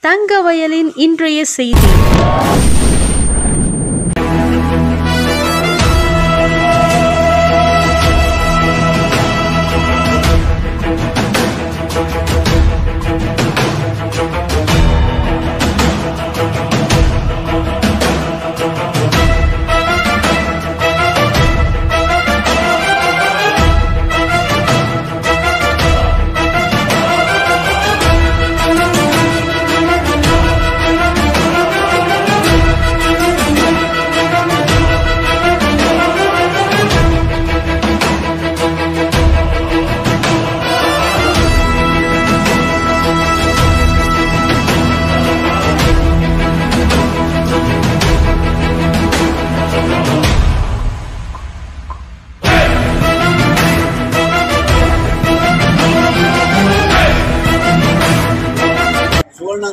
தங்கவயலின் இன்றைய செய்தி.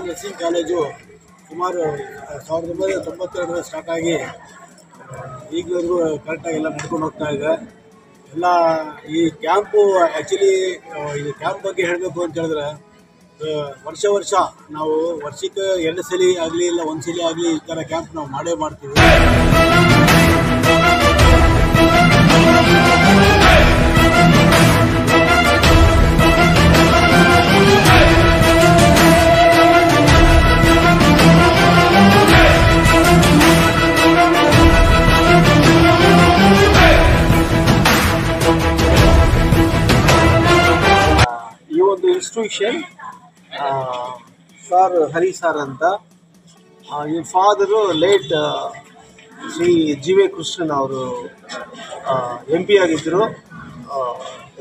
Nursing college ಸುಮಾರು 1992 ಸ್ಟಾರ್ಟ್ ಆಗಿ ಈಗಲೂ ಕರೆಕ್ಟಾಗಿ ಎಲ್ಲ ನಡ್ಕೊಂಡು ಹೋಗ್ತಾ ಇದೆ. ಎಲ್ಲ ಈ ಕ್ಯಾಂಪು ಆ್ಯಕ್ಚುಲಿ ಇದು ಕ್ಯಾಂಪ್ ಬಗ್ಗೆ ಹೇಳಬೇಕು ಅಂತ ಹೇಳಿದ್ರೆ ವರ್ಷ ನಾವು ವರ್ಷಕ್ಕೆ 2 ಸಲ ಆಗಲಿ ಇಲ್ಲ 1 ಸಲ ಆಗಲಿ ಈ ಥರ ಕ್ಯಾಂಪ್ ನಾವು ಮಾಡ್ತೀವಿ. ಇನ್ಸ್ಟಿಟ್ಯೂಷನ್ ಸರ್ ಹರಿ ಸರ್ ಅಂತ, ಇವ್ರ father late Shri G V Krishnan ಅವರು MP ಆಗಿದ್ದರು,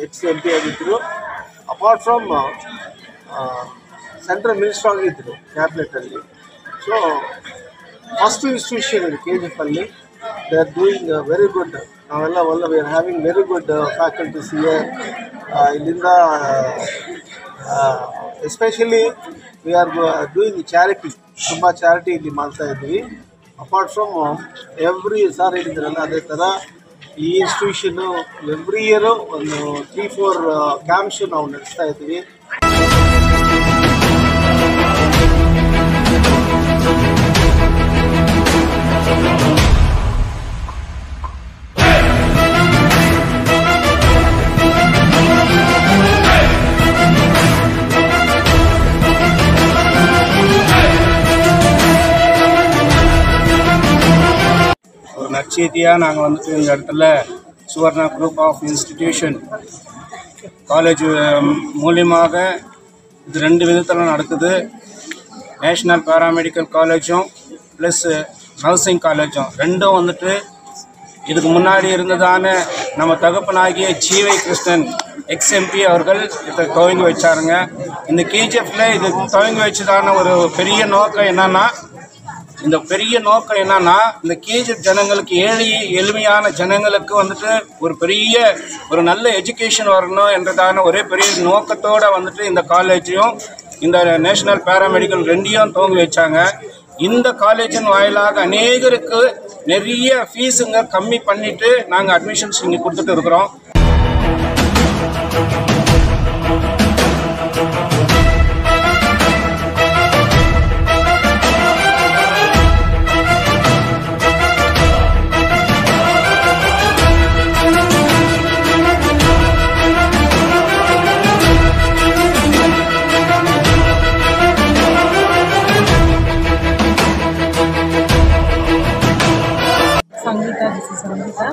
ex-MP ಆಗಿದ್ದರು. ಅಪಾರ್ಟ್ ಫ್ರಮ್ ಸೆಂಟ್ರಲ್ ಮಿನಿಸ್ಟರ್ ಆಗಿದ್ದರು ಕ್ಯಾಬಿನೆಟಲ್ಲಿ. ಸೊ ಫಸ್ಟ್ ಇನ್ಸ್ಟಿಟ್ಯೂಷನ್ ಇದೆ KGF ಅಲ್ಲಿ. They are doing very good. ನಾವೆಲ್ಲ we are having very good faculties here. ಇಲ್ಲಿಂದ especially we are doing charity, ತುಂಬ ಚಾರಿಟಿ ಇಲ್ಲಿ ಮಾಡ್ತಾ ಇದ್ವಿ. ಅಪಾರ್ಟ್ ಫ್ರಮ್ ಎವ್ರಿ ಸಾರ್ ಹೇಳಿದ್ರಲ್ಲ ಅದೇ ಥರ ಈ ಇನ್ಸ್ಟಿಟ್ಯೂಷನ್ನು ಎವ್ರಿ ಇಯರು ಒಂದು 3-4 ಕ್ಯಾಂಪ್ಸು ನಾವು ನಡೆಸ್ತಾ ಇದ್ವಿ. நற்செய்தியாக நாங்கள் வந்துட்டு இந்த இடத்துல Swarna group of institution college மூலியமாக இது 2 விதத்தில் நடக்குது. நேஷ்னல் பேராமெடிக்கல் காலேஜும் ப்ளஸ் நர்சிங் காலேஜும் ரெண்டும் வந்துட்டு இதுக்கு முன்னாடி இருந்ததான நம்ம தகப்பனாகிய ஜி.வி. கிருஷ்ணன் ex-MP அவர்கள் இதை துவங்கி வச்சாருங்க. இந்த KGFல இது துவங்கி வச்சதான ஒரு பெரிய நோக்கம் என்னன்னா, இந்த பெரிய நோக்கம் என்னன்னா, இந்த KGF ஜனங்களுக்கு எளிமையான ஜனங்களுக்கு வந்துட்டு ஒரு நல்ல எஜுகேஷன் வரணும் என்றதான ஒரே பெரிய நோக்கத்தோடு வந்துட்டு இந்த காலேஜையும் இந்த நேஷனல் பேராமெடிக்கல் 2ஐயும் துவங்கி வச்சாங்க. இந்த காலேஜின் வாயிலாக அநேகருக்கு நிறைய ஃபீஸுங்க கம்மி பண்ணிட்டு நாங்கள் அட்மிஷன்ஸ் இங்கே கொடுத்துட்டு இருக்கிறோம். Sangeeta, this is Sangeeta,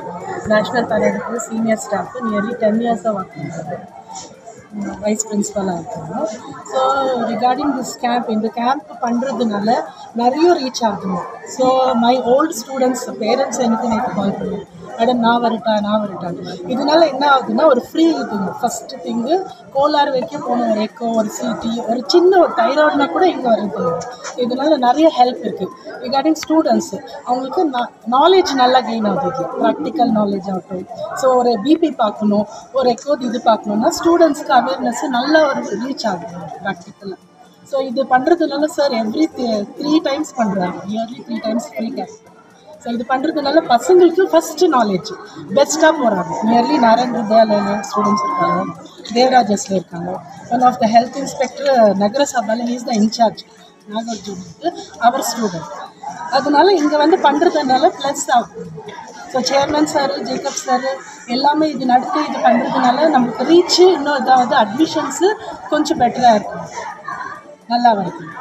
National Paramedical Senior Staff, nearly 10 years of work. Vice Principal ஆகிருக்கோம். ஸோ ரிகார்டிங் திஸ் கேம்ப், இந்த கேம்ப் பண்ணுறதுனால நிறைய ரீச் ஆகுது. So my old students parents எனக்கு நேற்று கால் பண்ணுவோம், மேடம் நான் வரட்டான். இதனால என்ன ஆகுதுன்னா ஒரு ஃப்ரீ இதுங்க. ஃபஸ்ட்டு திங்கு கோலாறு வரைக்கும் போன ஒரு எக்கோ, ஒரு சிடி, ஒரு சின்ன ஒரு தைராய்டுனா கூட இங்கே வருது. இதனால நிறைய ஹெல்ப் இருக்குது. ரிகார்டிங் ஸ்டூடெண்ட்ஸு அவங்களுக்கு நாலேஜ் நல்லா கெயின் ஆகுது, ப்ராக்டிக்கல் நாலேஜ் ஆகட்டும். ஸோ ஒரு பிபி பார்க்கணும், ஒரு எக்கோ இது பார்க்கணுன்னா ஸ்டூடெண்ட்ஸ்க்கு அவேர்னஸ் நல்லா ஒரு ரீச் ஆகுது ப்ராக்டிக்கலாக. ஸோ இது பண்ணுறதுனால சார் எவ்ரி 3 times பண்ணுறாங்க, yearly 3 times free camp. So இது பண்ணுறதுனால பசங்களுக்கு ஃபஸ்ட்டு நாலேஜ் பெஸ்ட்டாக போகிறாங்க. நியர்லி நாராயண் வித்யாலயில் ஸ்டூடெண்ட்ஸ் இருக்காங்க, தேவராஜஸில் இருக்காங்க. One of the health inspector நகர சபாவில் இஸ் த இன்சார்ஜ். நாகார்ஜுனுக்கு அவர் ஸ்டூடெண்ட். அதனால இங்கே வந்து பண்ணுறதுனால ப்ளஸ் ஆகும். So chairman sir, Jacob sir எல்லாமே இது நடத்தி இது பண்ணுறதுனால நமக்கு ரீச்சு இன்னும் இதாவது அட்மிஷன்ஸு கொஞ்சம் பெட்டராக இருக்கும், நல்லா இருக்கும்.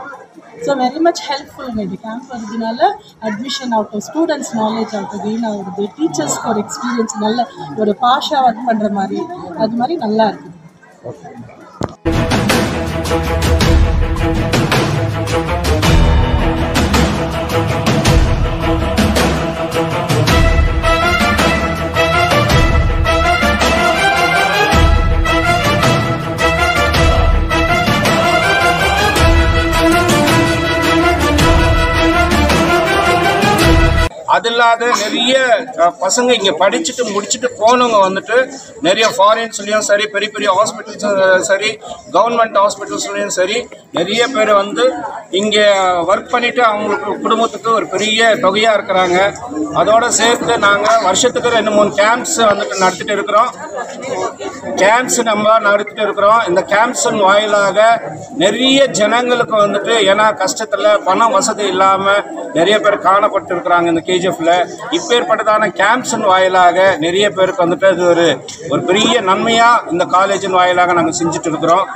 ஸோ வெரி மச் ஹெல்ப்ஃபுல்ங்க இது கேம்ப் வருதுனால. அட்மிஷன் ஆகட்டும், ஸ்டூடெண்ட்ஸ் நாலேஜ் ஆகட்டும் கெயின் ஆகுது, டீச்சர்ஸ்க்கு ஒரு எக்ஸ்பீரியன்ஸ் நல்ல ஒரு பாஷாக ஒர்க் பண்ணுற மாதிரி அது மாதிரி நல்லா இருக்குது. அது இல்லாத நிறைய பசங்க இங்கே படிச்சுட்டு முடிச்சுட்டு போனவங்க வந்துட்டு நிறைய ஃபாரின்ஸ்லேயும் சரி, பெரிய பெரிய ஹாஸ்பிட்டல்ஸ் சரி, கவர்மெண்ட் ஹாஸ்பிட்டல்ஸ்லேயும் சரி நிறைய பேர் வந்து இங்கே ஒர்க் பண்ணிவிட்டு அவங்களுக்கு குடும்பத்துக்கு ஒரு பெரிய தொகையாக இருக்கிறாங்க. அதோடு சேர்த்து நாங்கள் வருஷத்துக்கு 2-3 கேம்ப்ஸ் வந்துட்டு நடத்திட்டு இருக்கிறோம். இந்த கேம்ப்ஸின் வாயிலாக நிறைய ஜனங்களுக்கு வந்துட்டு, ஏன்னா கஷ்டத்தில் பண வசதி இல்லாமல் நிறைய பேர் காணப்பட்டு இருக்கிறாங்க இந்த கேஜிஎஃப்ல. இப்பேற்பட்டதான கேம்ப்ஸின் வாயிலாக நிறைய பேருக்கு வந்துட்டு அது ஒரு பெரிய நன்மையாக இந்த காலேஜின் வாயிலாக நாங்கள் செஞ்சுட்டு இருக்கிறோம்.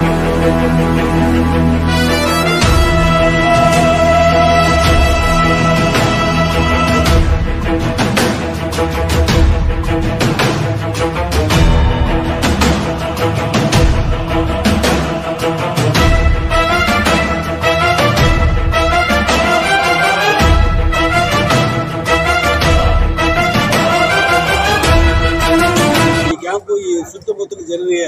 ಸುತ್ತಮುತ್ತಲ ಜನರಿಗೆ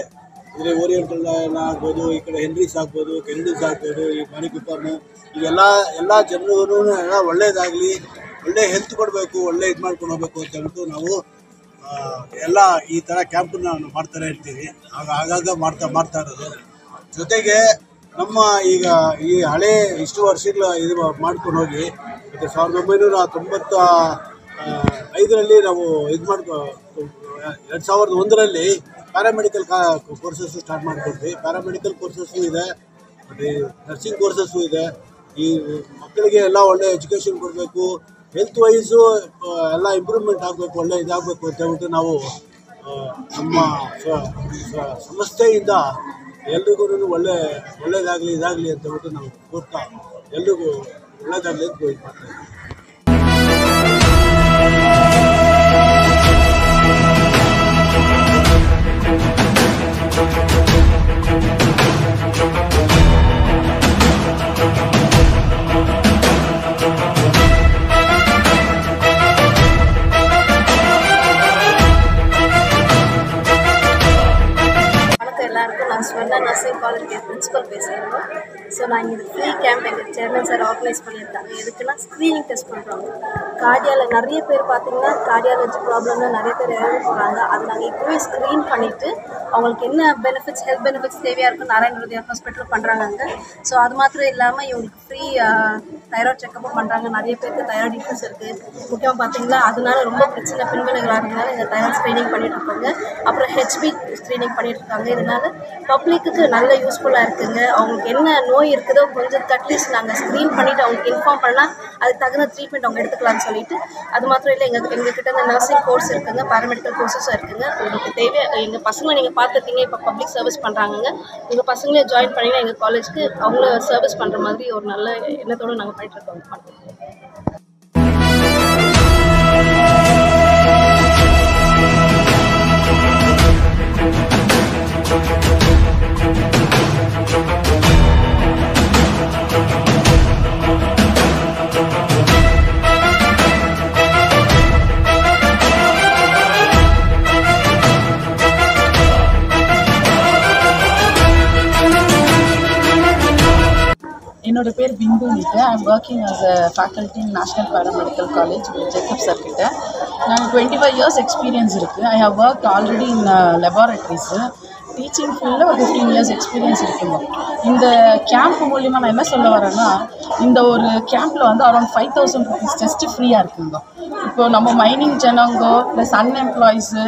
ಅಂದರೆ ಓರಿಯೆಂಟಲ್ ಆಗ್ಬೋದು, ಈ ಕಡೆ ಹೆನ್ರೀಸ್ ಆಗ್ಬೋದು, ಕೆನಡೀಸ್ ಆಗ್ಬೋದು, ಈ ಮಣಿಕುಪ್ಪರ್ನು ಎಲ್ಲ ಜನರಿಗೂ ಎಲ್ಲ ಒಳ್ಳೇದಾಗಲಿ, ಒಳ್ಳೆ ಹೆಲ್ತ್ ಕೊಡಬೇಕು, ಒಳ್ಳೆ ಇದು ಮಾಡ್ಕೊಂಡು ಹೋಗ್ಬೇಕು ಅಂತ ಹೇಳ್ಬಿಟ್ಟು ನಾವು ಎಲ್ಲ ಈ ಥರ ಕ್ಯಾಂಪನ್ನು ಮಾಡ್ತಾನೆ ಇರ್ತೀವಿ. ಆಗಾಗ ಮಾಡ್ತಾ ಇರೋದು. ಜೊತೆಗೆ ನಮ್ಮ ಈಗ ಈ ಹಳೆ ಇಷ್ಟು ವರ್ಷಗಳ ಇದು ಮಾಡ್ಕೊಂಡು ಹೋಗಿ 1995ರಲ್ಲಿ ನಾವು ಇದು 2001ರಲ್ಲಿ ಪ್ಯಾರಾಮೆಡಿಕಲ್ ಕೋರ್ಸಸ್ಸು ಸ್ಟಾರ್ಟ್ ಮಾಡ್ಕೊಂಡ್ವಿ. ಪ್ಯಾರಾಮೆಡಿಕಲ್ ಕೋರ್ಸಸ್ಸು ಇದೆ, ಮತ್ತು ನರ್ಸಿಂಗ್ ಕೋರ್ಸಸ್ಸು ಇದೆ. ಈ ಮಕ್ಕಳಿಗೆ ಎಲ್ಲ ಒಳ್ಳೆ ಎಜುಕೇಷನ್ ಕೊಡಬೇಕು, ಹೆಲ್ತ್ ವೈಸು ಎಲ್ಲ ಇಂಪ್ರೂವ್ಮೆಂಟ್ ಆಗಬೇಕು, ಒಳ್ಳೆ ಇದಾಗಬೇಕು ಅಂತ ಹೇಳ್ಬಿಟ್ಟು ನಾವು ನಮ್ಮ ಸಂಸ್ಥೆಯಿಂದ ಎಲ್ರಿಗೂ ಒಳ್ಳೇದಾಗಲಿ ಇದಾಗಲಿ ಅಂತ ಹೇಳ್ಬಿಟ್ಟು ನಾವು ಕೋರ್ತಾ ಎಲ್ರಿಗೂ ಒಳ್ಳೇದಾಗಲಿ ಅಂತ ಇದು ಮಾಡ್ತಾಯಿದ್ದೀವಿ. நான் ஸ்வர்ணா நர்சிங் காலேஜ் பிரின்சிபல் பேசுகிறோம். ஸோ நான் இங்கே ஃப்ரீ கேம்ப் எங்கள் சேர்மன் சார் ஆர்கனைஸ் பண்ணியிருக்காங்க. எதுக்குன்னா ஸ்க்ரீனிங் டெஸ்ட் பண்ணுறாங்க. கார்டியாவில் நிறைய பேர் பார்த்திங்கன்னா கார்டியாலஜி ப்ராப்ளம்லாம் நிறைய பேர் இறந்து போகிறாங்க. அது நாங்கள் இப்போவே ஸ்க்ரீன் பண்ணிவிட்டு அவங்களுக்கு என்ன பெனிஃபிட்ஸ், ஹெல்த் பெனிஃபிட்ஸ் தேவையாக இருக்கும் நாராயண ஹிருதயா ஹாஸ்பிட்டல் பண்ணுறாங்க அங்கே. ஸோ அது மாத்திரம் இல்லாமல் இவங்களுக்கு ஃப்ரீ தைராய்டு செக்கப்பும் பண்ணுறாங்க. நிறைய பேருக்கு தைராய்டு இஷ்யூஸ் இருக்குது. முக்கியமாக பார்த்தீங்களா அதனால ரொம்ப பிரச்சனை பெண்களுக்கு ஆகிறதுனால இந்த தைராய்டு ஸ்க்ரீனிங் பண்ணிகிட்டு இருக்காங்க. அப்புறம் ஹெச்பி ஸ்க்ரீனிங் பண்ணிகிட்டு இருக்காங்க. இதனால் பப்ளிக்கு நல்ல யூஸ்ஃபுல்லாக இருக்குங்க. அவங்களுக்கு என்ன நோய் இருக்குதோ கொஞ்சம் அட்லீஸ்ட் நாங்கள் ஸ்க்ரீன் பண்ணிவிட்டு அவங்களுக்கு இன்ஃபார்ம் பண்ணால் அதுக்கு தகுந்த ட்ரீட்மெண்ட் அவங்க எடுத்துக்கலாம்னு சொல்லிட்டு. அது மாத்திரம் இல்லை, எங்ககிட்ட இந்த நர்சிங் கோர்ஸ் இருக்குங்க, பேராமெடிக்கல் கோர்ஸஸும் இருக்குங்க. உங்களுக்கு தேவை எங்கள் பசங்களை நீங்கள் பார்த்துருக்கீங்க, இப்போ பப்ளிக் சர்வீஸ் பண்ணுறாங்க. உங்கள் பசங்களே ஜாயின் பண்ணிங்கன்னா எங்கள் காலேஜுக்கு அவங்கள சர்வீஸ் பண்ணுற மாதிரி ஒரு நல்ல எண்ணத்தோடு நாங்கள் பண்ணிட்டுருக்கோம். என்னோட பேர் பிந்து கிட்ட. I'm working as a faculty in national paramedical college Jacob sir கிட்ட. நான் 25 years எக்ஸ்பீரியன்ஸ் இருக்குது. I have work already in laboratories. Teaching ஃபீல்டில் ஒரு 15 years எக்ஸ்பீரியன்ஸ் இருக்குங்க. இந்த கேம்ப் மூலிமா நான் என்ன சொல்ல வரேன்னா, இந்த ஒரு கேம்பில் வந்து அரௌண்ட் 5000 rupees டெஸ்ட்டு ஃப்ரீயாக இருக்குங்க. இப்போ நம்ம மைனிங் ஜனங்கோ ப்ளஸ் அன்எம்ப்ளாயிஸு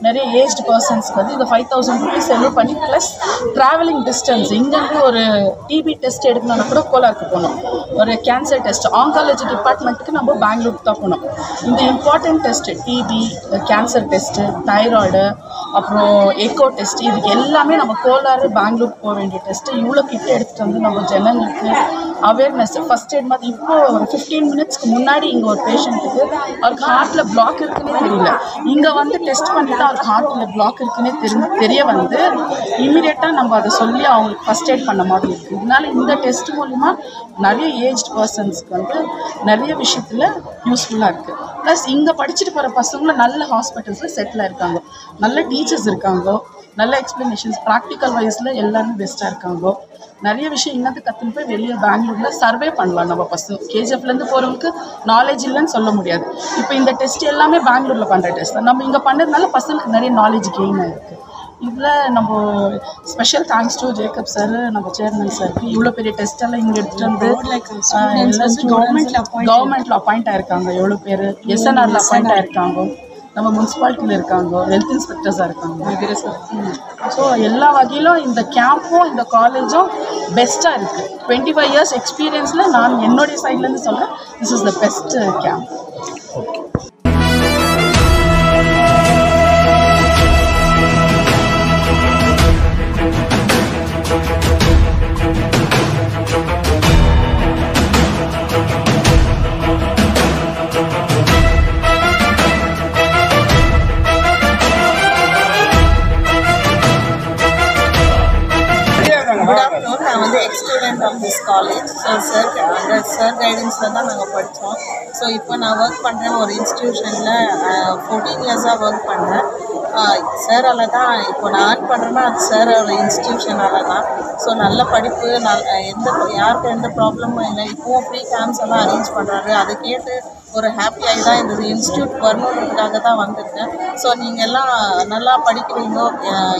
நிறைய ஏஜ்டு பர்சன்ஸ்க்கு வந்து இந்த 5,000 rupees செலவு பண்ணி ப்ளஸ் ட்ராவலிங் டிஸ்டன்ஸ் இங்கேருந்து ஒரு டிபி டெஸ்ட் எடுக்கணும்னா கூட கோலாருக்கு போகணும். ஒரு கேன்சர் டெஸ்ட் ஆங்காலஜி டிபார்ட்மெண்ட்டுக்கு நம்ம பெங்களூருக்கு தான் போகணும். இந்த important test TB, cancer test, thyroid, அப்புறம் எக்கோ டெஸ்ட், இதுக்கு எல்லாமே நம்ம கோலாறு பெங்களூருக்கு போக வேண்டிய டெஸ்ட்டு இவ்வளோ கிட்ட எடுத்துகிட்டு வந்து நம்ம ஜனங்களுக்கு அவேர்னஸ் ஃபஸ்ட் எய்ட் மாதிரி. இப்போது ஒரு 15 minutesக்கு முன்னாடி இங்கே ஒரு பேஷண்ட்டுக்கு அவருக்கு ஹார்ட்டில் பிளாக் இருக்குன்னே தெரியல, இங்கே வந்து டெஸ்ட் பண்ணிவிட்டு அவருக்கு ஹார்ட்டில் பிளாக் இருக்குன்னே தெரிய வந்து இமீடியட்டாக நம்ம அதை சொல்லி அவங்களுக்கு ஃபஸ்ட் எய்ட் பண்ண மாதிரி இருக்குது. இதனால இந்த டெஸ்ட் மூலிமா நிறைய ஏஜ்டு பர்சன்ஸ்க்கு வந்து நிறைய விஷயத்தில் யூஸ்ஃபுல்லாக இருக்குது. ப்ளஸ் இங்கே படிச்சுட்டு போகிற பசங்களும் நல்ல ஹாஸ்பிட்டல்ஸில் செட்டில் இருக்காங்க, நல்ல டீச்சர்ஸ் இருக்காங்க, நல்ல எக்ஸ்ப்ளனேஷன்ஸ் ப்ராக்டிக்கல் வைஸில் எல்லாருமே பெஸ்ட்டாக இருக்காங்க. நிறைய விஷயம் இன்னது கற்றுன்னு போய் வெளியே பெங்களூரில் சர்வே பண்ணலாம். நம்ம பசங்க கேஜிஎஃப்லேருந்து போகிறவங்களுக்கு நாலேஜ் இல்லைன்னு சொல்ல முடியாது. இப்போ இந்த டெஸ்ட் எல்லாமே பெங்களூரில் பண்ணுற டெஸ்ட் தான். நம்ம இங்கே பண்ணுறதுனால பசங்களுக்கு நிறைய நாலேஜ் கெயின் ஆகிருக்கு. இதில் நம்ம special thanks to Jacob sir, நம்ம சேர்மன் சாருக்கு. இவ்வளோ பெரிய டெஸ்ட் எல்லாம் இங்கே எடுத்துகிட்டு வந்து கவர்மெண்ட்டில் அப்பாயிண்ட் ஆகிருக்காங்க. எவ்வளோ பேர் எஸ்என்ஆரில் அப்பாயிண்ட் ஆகிருக்காங்க, நம்ம முனிசிபாலிட்டியில் இருக்காங்க, ஹெல்த் இன்ஸ்பெக்டர்ஸாக இருக்காங்க. ஸோ எல்லா வகையிலும் இந்த கேம்பும் இந்த காலேஜும் பெஸ்ட்டாக இருக்குது. 25 years எக்ஸ்பீரியன்ஸில் நான் என்னுடைய சைட்லேருந்து சொல்கிறேன், this is the best camp. Good afternoon. நான் வந்து ex-student of this college. So sir கைடன்ஸில் தான் நாங்கள் படித்தோம். ஸோ இப்போ நான் ஒர்க் பண்ணுறேன் ஒரு இன்ஸ்டியூஷனில் 14 years-ஆக ஒர்க் பண்ணுறேன். சாரால் தான் இப்போ நான் ஏர்ன் பண்ணுறேன்னா அது சாரோட இன்ஸ்டியூஷனால தான். ஸோ நல்ல படிப்பு, யாருக்கும் எந்த ப்ராப்ளமும் இல்லை. இப்போவும் ஃப்ரீ கேம்ப்ஸ் எல்லாம் அரேஞ்ச் பண்ணுறாரு. அதை கேட்டு ஒரு ஹாப்பியாகி தான் இந்த இன்ஸ்டியூட் வரணுன்றதுக்காக தான் வந்திருக்கேன். ஸோ நீங்கள் எல்லாம் நல்லா படிக்கிறீங்க,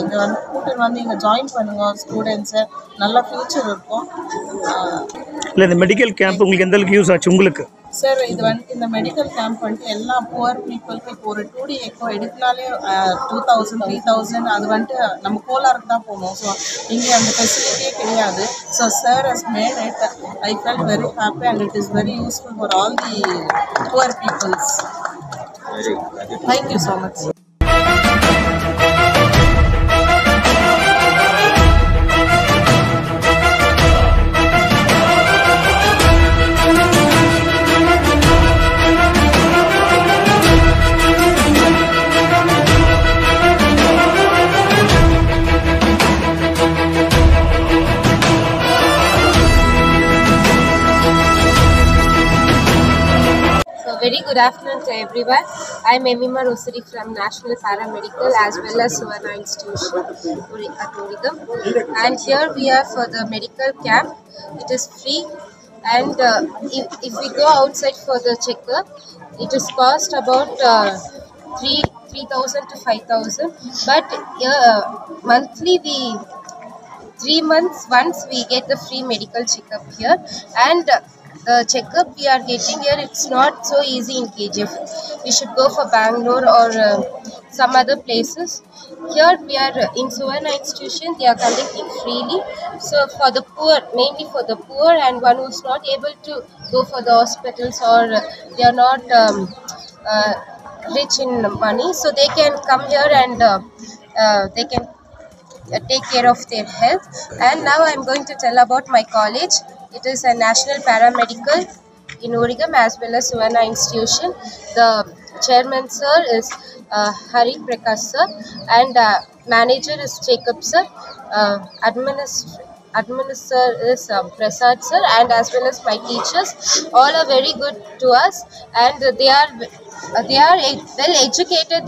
இங்கே வந்து கூட்டிட்டு வந்து இங்கே ஜாயின் பண்ணுங்க ஸ்டூடெண்ட்ஸு, நல்ல ஃப்யூச்சர் இருக்கும். இல்லை இந்த மெடிக்கல் கேம்ப் உங்களுக்கு எந்த அளவுக்கு யூஸ் ஆச்சு உங்களுக்கு? சார் இது வந்து இந்த மெடிக்கல் கேம்ப் வந்துட்டு எல்லா புவர் பீப்புளுக்கு இப்போ ஒரு 2D எக்கோ எடுத்தினாலே 2000 3000 அது வந்துட்டு நம்ம கோலாருக்கு தான் போகணும். ஸோ இங்கே அந்த ஃபெசிலிட்டியே கிடையாது. So sir has made it. I felt very happy and it is very useful for all the poor peoples. Thank you so much. Very good afternoon to everyone. I'm Emima Rosary from National Paramedical as well as Suvarna Institution at Origam. And here we are for the medical camp. It is free, and if we go outside for the checkup, it is cost about 3,000 to 5,000. But monthly 3 months once we get the free medical checkup here. And the checkup we are getting here, it's not so easy in KGF. We should go for Bangalore or some other places. Here we are in Suvarna Institution, they are conducting freely. So for the poor, mainly for the poor and one who's not able to go for the hospitals or they are not rich in money, so they can come here and they can take care of their health. And now I'm going to tell about my college. It is a national paramedical in Origam as well as Suvarna Institution. The chairman sir is Hari Prakash sir, and manager is Jacob sir. Administrator is Prasad sir, and as well as my teachers. All are very good to us, and they are well educated.